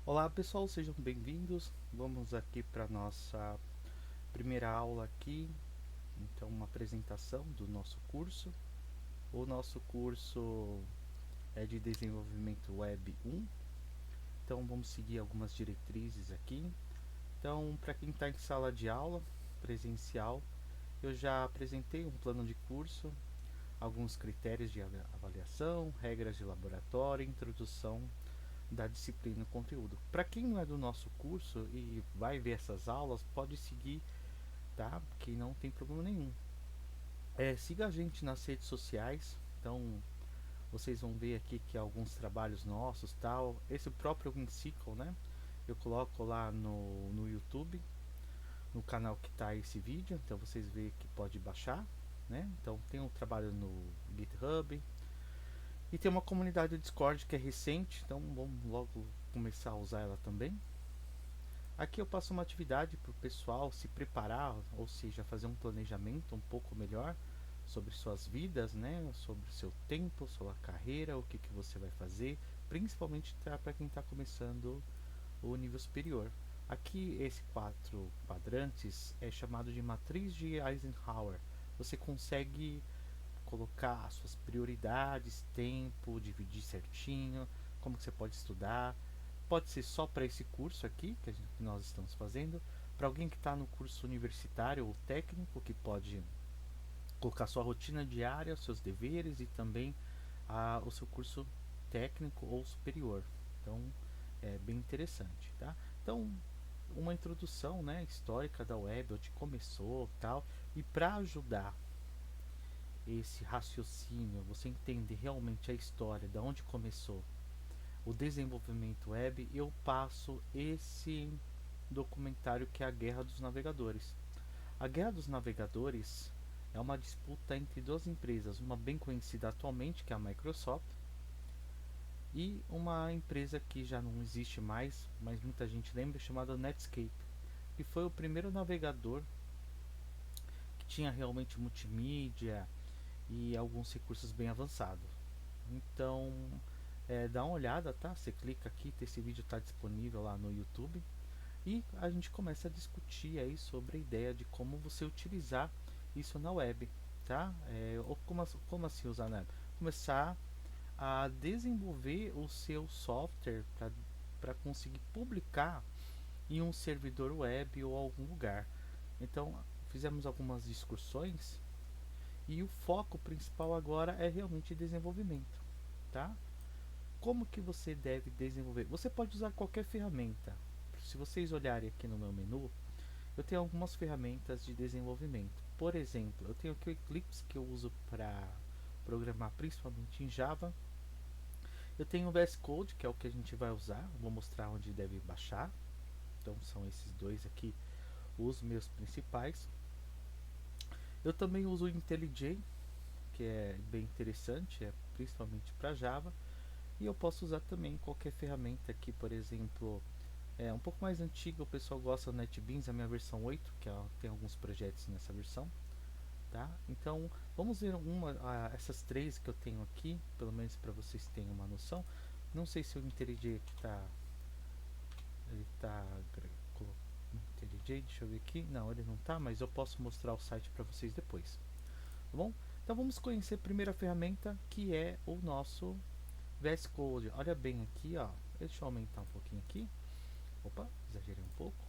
Olá pessoal, sejam bem-vindos. Vamos aqui para nossa primeira aula aqui. Então, uma apresentação do nosso curso. O nosso curso é de desenvolvimento web 1. Então, vamos seguir algumas diretrizes aqui. Então, para quem está em sala de aula presencial, eu já apresentei um plano de curso, alguns critérios de avaliação, regras de laboratório, introdução da disciplina e conteúdo. Para quem não é do nosso curso e vai ver essas aulas, pode seguir, tá? Que não tem problema nenhum. Siga a gente nas redes sociais, então vocês vão ver aqui que alguns trabalhos nossos, tal. Esse próprio WinCycle, né? Eu coloco lá no YouTube, no canal que está esse vídeo, então vocês veem que pode baixar, né? Então tem um trabalho no GitHub, e tem uma comunidade do Discord que é recente, então vamos logo começar a usar ela também. Aqui eu passo uma atividade para o pessoal se preparar, ou seja, fazer um planejamento um pouco melhor sobre suas vidas, né? Sobre o seu tempo, sua carreira, o que você vai fazer, principalmente para quem está começando o nível superior. Aqui, esse quatro quadrantes é chamado de matriz de Eisenhower. Você consegue colocar as suas prioridades, tempo, dividir certinho, como que você pode estudar. Pode ser só para esse curso aqui que nós estamos fazendo, para alguém que está no curso universitário ou técnico, que pode colocar sua rotina diária, seus deveres e também o seu curso técnico ou superior. Então é bem interessante, tá? Então uma introdução, né, histórica da web, onde começou, tal, e para ajudar esse raciocínio, você entender realmente a história, da onde começou o desenvolvimento web, eu passo esse documentário que é a Guerra dos Navegadores. A Guerra dos Navegadores é uma disputa entre duas empresas, uma bem conhecida atualmente, que é a Microsoft, e uma empresa que já não existe mais, mas muita gente lembra, chamada Netscape, que foi o primeiro navegador que tinha realmente multimídia e alguns recursos bem avançados. Então, dá uma olhada, tá? Você clica aqui, esse vídeo está disponível lá no YouTube. E a gente começa a discutir aí sobre a ideia de como você utilizar isso na web, tá? Ou como assim usar na web? Começar a desenvolver o seu software para conseguir publicar em um servidor web ou algum lugar. Então, fizemos algumas discussões e o foco principal agora é realmente desenvolvimento, tá? Como que você deve desenvolver? Você pode usar qualquer ferramenta. Se vocês olharem aqui no meu menu, eu tenho algumas ferramentas de desenvolvimento. Por exemplo, eu tenho aqui o Eclipse que eu uso para programar principalmente em Java. Eu tenho o VS Code, que é o que a gente vai usar. Vou mostrar onde deve baixar. Então são esses dois aqui os meus principais. Eu também uso o IntelliJ, que é bem interessante, é principalmente para Java. E eu posso usar também qualquer ferramenta aqui, por exemplo, um pouco mais antiga, o pessoal gosta do NetBeans, a minha versão 8, que tem alguns projetos nessa versão, tá? Então, vamos ver essas três que eu tenho aqui, pelo menos para vocês terem uma noção. Não sei se o IntelliJ ele tá IntelliJ, deixa eu ver aqui. Não, ele não tá, mas eu posso mostrar o site para vocês depois, tá bom? Então vamos conhecer a primeira ferramenta, que é o nosso VS Code. Olha bem aqui, ó. Deixa eu aumentar um pouquinho aqui. Opa, exagerei um pouco.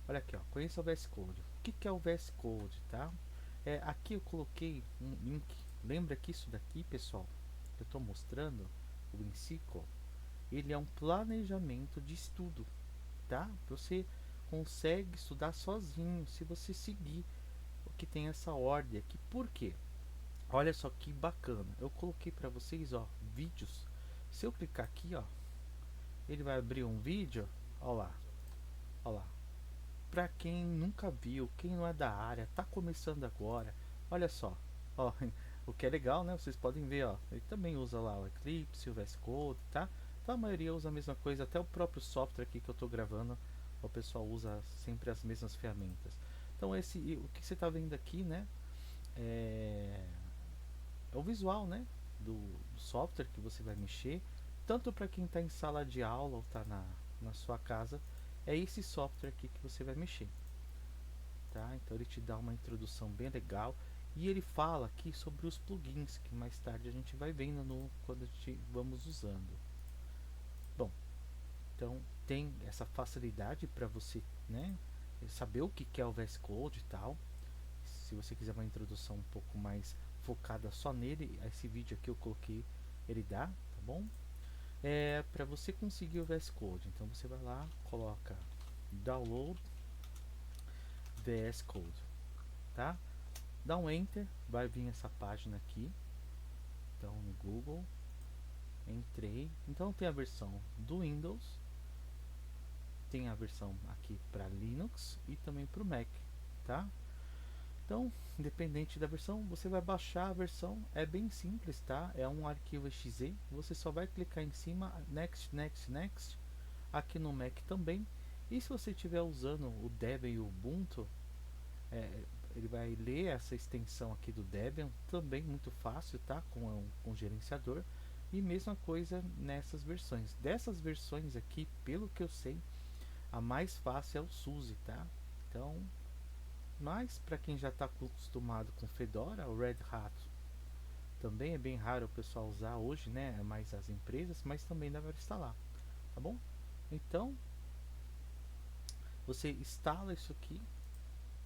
Olha aqui, ó. Conheça o VS Code. O que é o VS Code, tá? Aqui eu coloquei um link. Lembra que isso daqui, pessoal, que eu estou mostrando, o WinCycle, ele é um planejamento de estudo, tá? Você consegue estudar sozinho se você seguir o que tem essa ordem aqui. Por quê? Olha só que bacana. Eu coloquei para vocês, ó, vídeos. Se eu clicar aqui, ó, ele vai abrir um vídeo. Ó lá, ó lá. Para quem nunca viu, quem não é da área, tá começando agora, olha só, ó, o que é legal, né? Vocês podem ver, ó, ele também usa lá o Eclipse, o VS Code, tá? Então a maioria usa a mesma coisa, até o próprio software aqui que eu estou gravando, o pessoal usa sempre as mesmas ferramentas. Então o que você está vendo aqui, né? É, é o visual, né? Do software que você vai mexer, tanto para quem está em sala de aula ou está na sua casa, é esse software aqui que você vai mexer, tá? Então ele te dá uma introdução bem legal e ele fala aqui sobre os plugins que mais tarde a gente vai vendo quando a gente vamos usando. Bom, então tem essa facilidade para você, né, saber o que é o VS Code e tal. Se você quiser uma introdução um pouco mais focada só nele, esse vídeo aqui eu coloquei, ele dá, tá bom? Para você conseguir o VS Code, então você vai lá, coloca download VS Code, tá? Dá um enter, vai vir essa página aqui. Então no Google, entrei. Então tem a versão do Windows, tem a versão aqui para Linux e também para o Mac, tá? Então, independente da versão, você vai baixar a versão, é bem simples, tá? É um arquivo exe, você só vai clicar em cima, next, next, next, aqui no Mac também. E se você estiver usando o Debian e o Ubuntu, é, ele vai ler essa extensão aqui do Debian, também muito fácil, tá? Com o gerenciador. E mesma coisa nessas versões. Dessas versões aqui, pelo que eu sei, a mais fácil é o SUSE, tá? Então, mas para quem já está acostumado com Fedora, o Red Hat também é bem raro o pessoal usar hoje, né? É mais as empresas, mas também dá para instalar, tá bom? Então, você instala isso aqui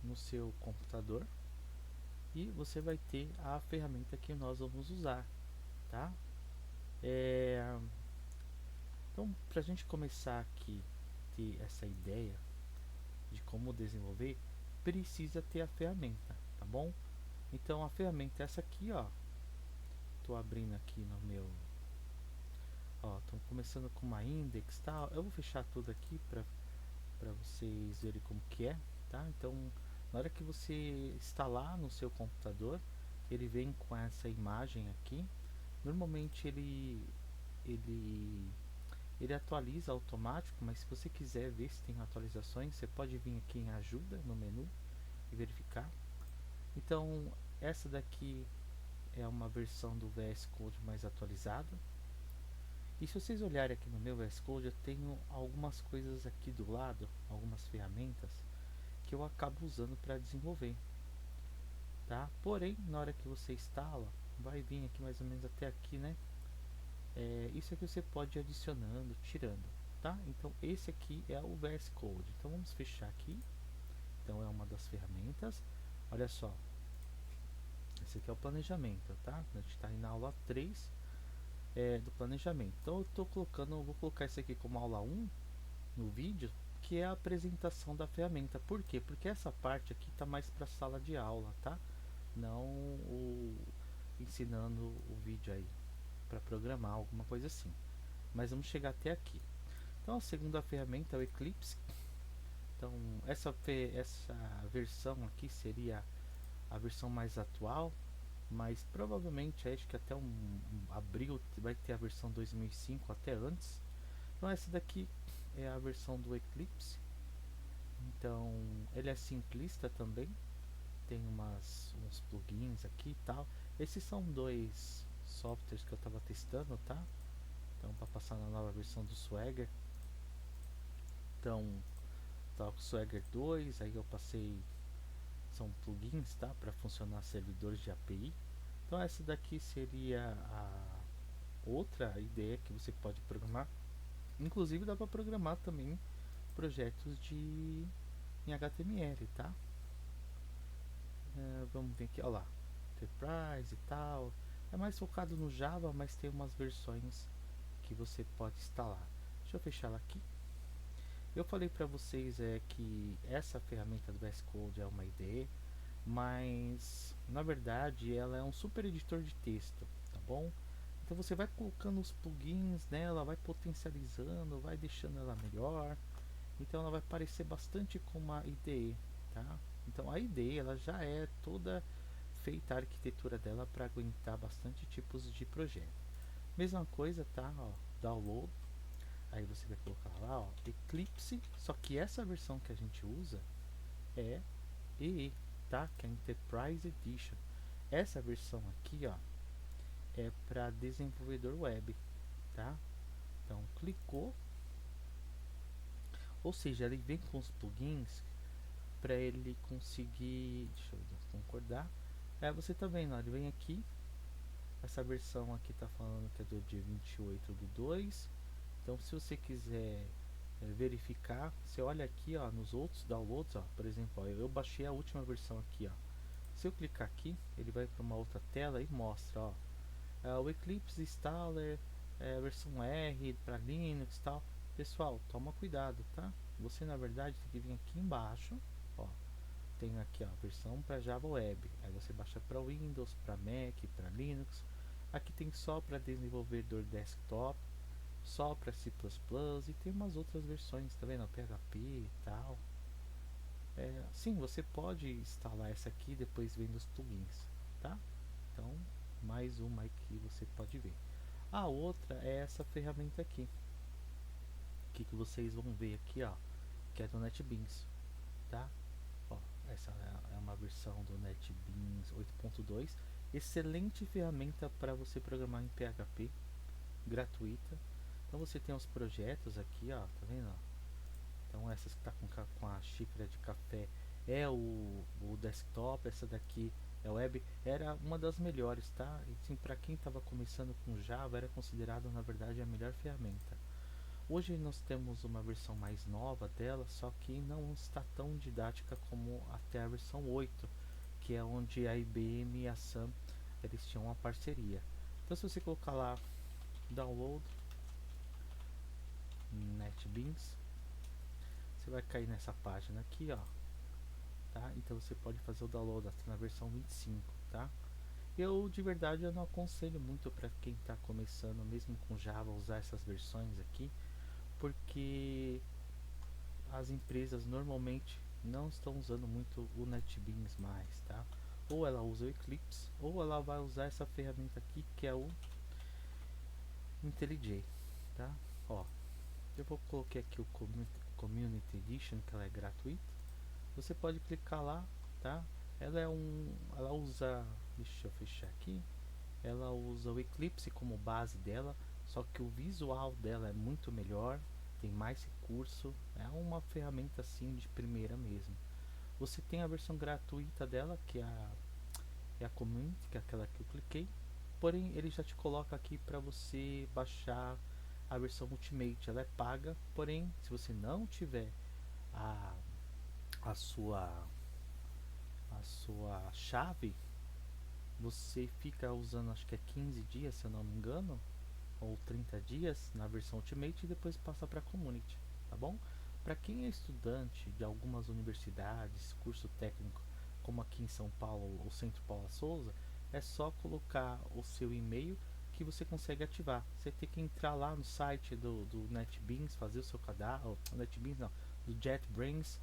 no seu computador e você vai ter a ferramenta que nós vamos usar, tá? Então, para a gente começar aqui ter essa ideia de como desenvolver, precisa ter a ferramenta, tá bom? Então a ferramenta é essa aqui, ó. Tô abrindo aqui no meu, ó, tô começando com uma index, tá? Eu vou fechar tudo aqui para vocês verem como que é, tá? Então, na hora que você instalar no seu computador, ele vem com essa imagem aqui. Normalmente ele ele atualiza automático, mas se você quiser ver se tem atualizações, você pode vir aqui em ajuda no menu e verificar. Então, essa daqui é uma versão do VS Code mais atualizada. E se vocês olharem aqui no meu VS Code, eu tenho algumas coisas aqui do lado, algumas ferramentas que eu acabo usando para desenvolver, tá? Porém, na hora que você instala, vai vir aqui mais ou menos até aqui, né? Isso aqui você pode ir adicionando, tirando, tá? Então esse aqui é o VS Code. Então vamos fechar aqui. Então é uma das ferramentas. Olha só, esse aqui é o planejamento, tá? A gente está aí na aula 3 do planejamento. Então eu tô colocando, vou colocar isso aqui como aula 1 no vídeo, que é a apresentação da ferramenta. Por quê? Porque essa parte aqui está mais para sala de aula, tá? Não ensinando o vídeo aí para programar, alguma coisa assim. Mas vamos chegar até aqui. Então a segunda ferramenta é o Eclipse. Então essa versão aqui seria a versão mais atual, mas provavelmente acho que até abril vai ter a versão 2005 até antes. Então essa daqui é a versão do Eclipse. Então ele é simplista também, tem uns plugins aqui e tal. Esses são dois softwares que eu estava testando, tá? Então para passar na nova versão do Swagger. Então tá com o Swagger 2, aí eu passei, são plugins, tá, para funcionar servidores de API. Então essa daqui seria a outra ideia que você pode programar. Inclusive dá para programar também projetos em HTML, tá? Vamos ver aqui, olha lá, Enterprise e tal. É mais focado no Java, mas tem umas versões que você pode instalar. Deixa eu fechar ela aqui. Eu falei para vocês que essa ferramenta do VS Code é uma IDE, mas na verdade ela é um super editor de texto, tá bom? Então você vai colocando os plugins nela, vai potencializando, vai deixando ela melhor. Então ela vai parecer bastante com uma IDE, tá? Então a IDE ela já é toda feita a arquitetura dela para aguentar bastante tipos de projeto. Mesma coisa, tá? Ó, download. Aí você vai colocar lá, ó, Eclipse, só que essa versão que a gente usa é EE, tá? Que é a Enterprise Edition. Essa versão aqui, ó, é para desenvolvedor web, tá? Então clicou, Ou seja, ele vem com os plugins para ele conseguir, deixa eu concordar. Você tá vendo, ó, ele vem aqui, essa versão aqui tá falando que é do dia 28/2. Então, se você quiser verificar, você olha aqui, ó, nos outros downloads, ó, por exemplo, ó, eu baixei a última versão aqui, ó. Se eu clicar aqui, ele vai para uma outra tela e mostra, ó, o Eclipse Installer, versão R para Linux e tal. Pessoal, toma cuidado, tá? Você na verdade tem que vir aqui embaixo, ó, tem aqui, ó, versão para Java Web. Aí você baixa para Windows, para Mac, para Linux. Aqui tem só para desenvolvedor desktop, só para C++ e tem umas outras versões, tá vendo? PHP e tal. Sim, você pode instalar essa aqui depois vendo os plugins, tá? Então, mais uma aí que você pode ver. A outra é essa ferramenta aqui, que vocês vão ver aqui, ó, que é do NetBeans, tá? Ó, essa é uma versão do NetBeans 8.2, excelente ferramenta para você programar em PHP, gratuita. Então você tem os projetos aqui, ó, tá vendo? Então essas que tá com a xícara de café é o desktop, essa daqui é o web, era uma das melhores, tá? E sim, para quem estava começando com Java, era considerado na verdade a melhor ferramenta. Hoje nós temos uma versão mais nova dela, só que não está tão didática como até a versão 8, que é onde a IBM e a Sun eles tinham uma parceria. Então se você colocar lá download NetBeans, você vai cair nessa página aqui, ó, tá? Então você pode fazer o download até na versão 25, tá? Eu de verdade eu não aconselho muito para quem está começando, mesmo com Java, usar essas versões aqui, porque as empresas normalmente não estão usando muito o NetBeans mais, tá? Ou ela usa o Eclipse, ou ela vai usar essa ferramenta aqui que é o IntelliJ, tá? Ó, eu vou colocar aqui o Community Edition, que ela é gratuita. Você pode clicar lá, tá? Ela usa, deixa eu fechar aqui. Ela usa o Eclipse como base dela, só que o visual dela é muito melhor, tem mais recurso, é uma ferramenta assim de primeira mesmo. Você tem a versão gratuita dela, que é a Community, que é aquela que eu cliquei, porém ele já te coloca aqui para você baixar a versão Ultimate, ela é paga, porém se você não tiver a, a sua a sua chave, você fica usando, acho que é 15 dias, se eu não me engano, ou 30 dias na versão Ultimate e depois passa para Community, tá bom? Para quem é estudante de algumas universidades, curso técnico, como aqui em São Paulo, o Centro Paula Souza, é só colocar o seu e-mail que você consegue ativar. Você tem que entrar lá no site do NetBeans, fazer o seu cadastro, NetBeans não, do JetBrains,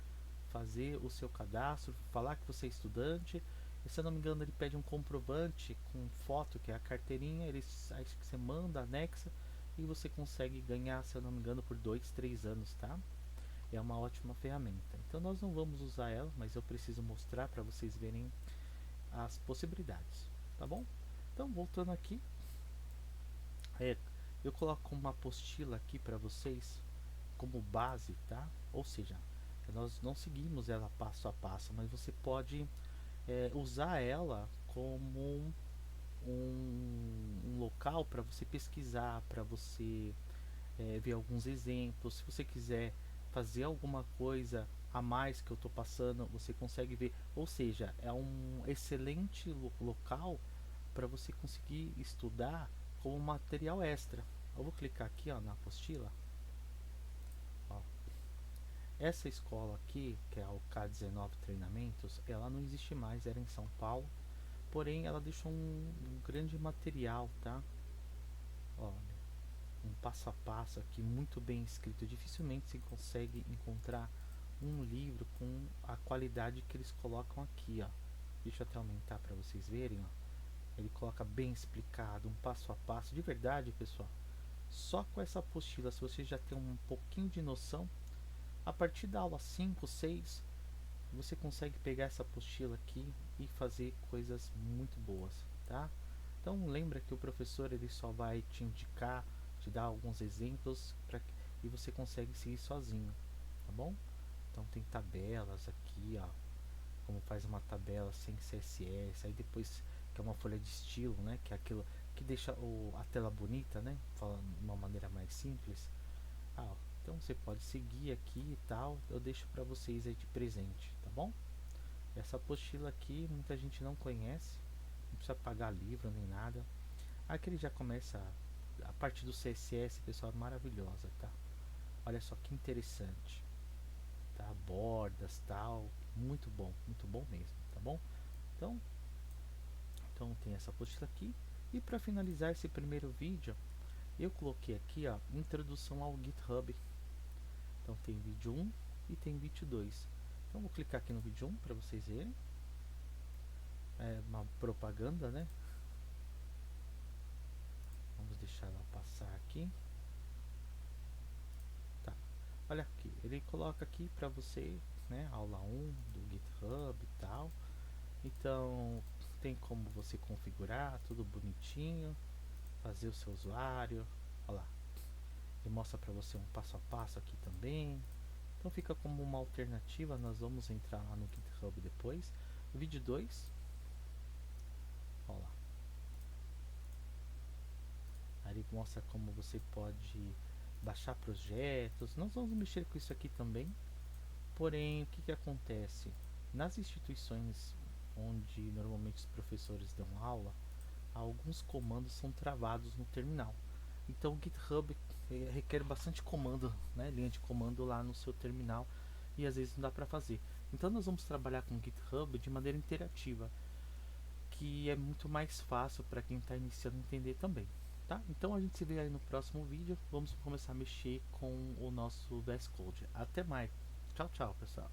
fazer o seu cadastro, falar que você é estudante. E, se eu não me engano, ele pede um comprovante com foto, que é a carteirinha, aí você manda, anexa e você consegue ganhar, se eu não me engano, por 2, 3 anos, tá? É uma ótima ferramenta. Então nós não vamos usar ela, mas eu preciso mostrar para vocês verem as possibilidades, tá bom? Então voltando aqui, é, eu coloco uma apostila aqui para vocês como base, tá? Ou seja, nós não seguimos ela passo a passo, mas você pode usar ela como um local para você pesquisar, para você ver alguns exemplos. Se você quiser fazer alguma coisa a mais que eu estou passando, você consegue ver. Ou seja, é um excelente local para você conseguir estudar como material extra. Eu vou clicar aqui, ó, na apostila. Ó. Essa escola aqui, que é o K19 Treinamentos, ela não existe mais, era em São Paulo. Porém, ela deixou um grande material, tá? Olha, um passo a passo aqui muito bem escrito. Dificilmente se consegue encontrar um livro com a qualidade que eles colocam aqui, ó. Deixa eu até aumentar para vocês verem, ó. Ele coloca bem explicado, um passo a passo. De verdade, pessoal, só com essa apostila, se você já tem um pouquinho de noção, a partir da aula 5, 6, você consegue pegar essa apostila aqui e fazer coisas muito boas, tá? Então lembra que o professor ele só vai te indicar, te dar alguns exemplos e você consegue seguir sozinho. tá bom? Então tem tabelas aqui, ó, como faz uma tabela sem CSS, aí depois que é uma folha de estilo, né, que é aquilo que deixa a tela bonita, né, falando de uma maneira mais simples. Ó, então você pode seguir aqui e tal, eu deixo para vocês aí de presente, tá bom? Essa apostila aqui muita gente não conhece, não precisa pagar livro nem nada. Aqui ele já começa a parte do CSS, pessoal, maravilhosa, tá? Olha só que interessante, tá? Bordas, tal, muito bom mesmo, tá bom? Então, então tem essa apostila aqui. E para finalizar esse primeiro vídeo, eu coloquei aqui, ó, introdução ao GitHub. Então tem vídeo 1 e tem vídeo 2. Então vou clicar aqui no vídeo 1 para vocês verem. É uma propaganda, né? Vamos deixar ela passar aqui. Tá. Olha aqui, ele coloca aqui para você, né, aula 1 do GitHub e tal. Então, tem como você configurar tudo bonitinho, fazer o seu usuário. Olha lá, ele mostra para você um passo a passo aqui também. Então fica como uma alternativa, nós vamos entrar lá no GitHub depois. Vídeo 2, olha lá. Aí ele mostra como você pode baixar projetos. Nós vamos mexer com isso aqui também. Porém, o que, que acontece? Nas instituições onde normalmente os professores dão aula, alguns comandos são travados no terminal. Então o GitHub requer bastante comando, né, linha de comando lá no seu terminal, e às vezes não dá para fazer. Então nós vamos trabalhar com o GitHub de maneira interativa, que é muito mais fácil para quem está iniciando a entender também. Tá? Então a gente se vê aí no próximo vídeo. Vamos começar a mexer com o nosso VS Code. Até mais. Tchau, tchau, pessoal.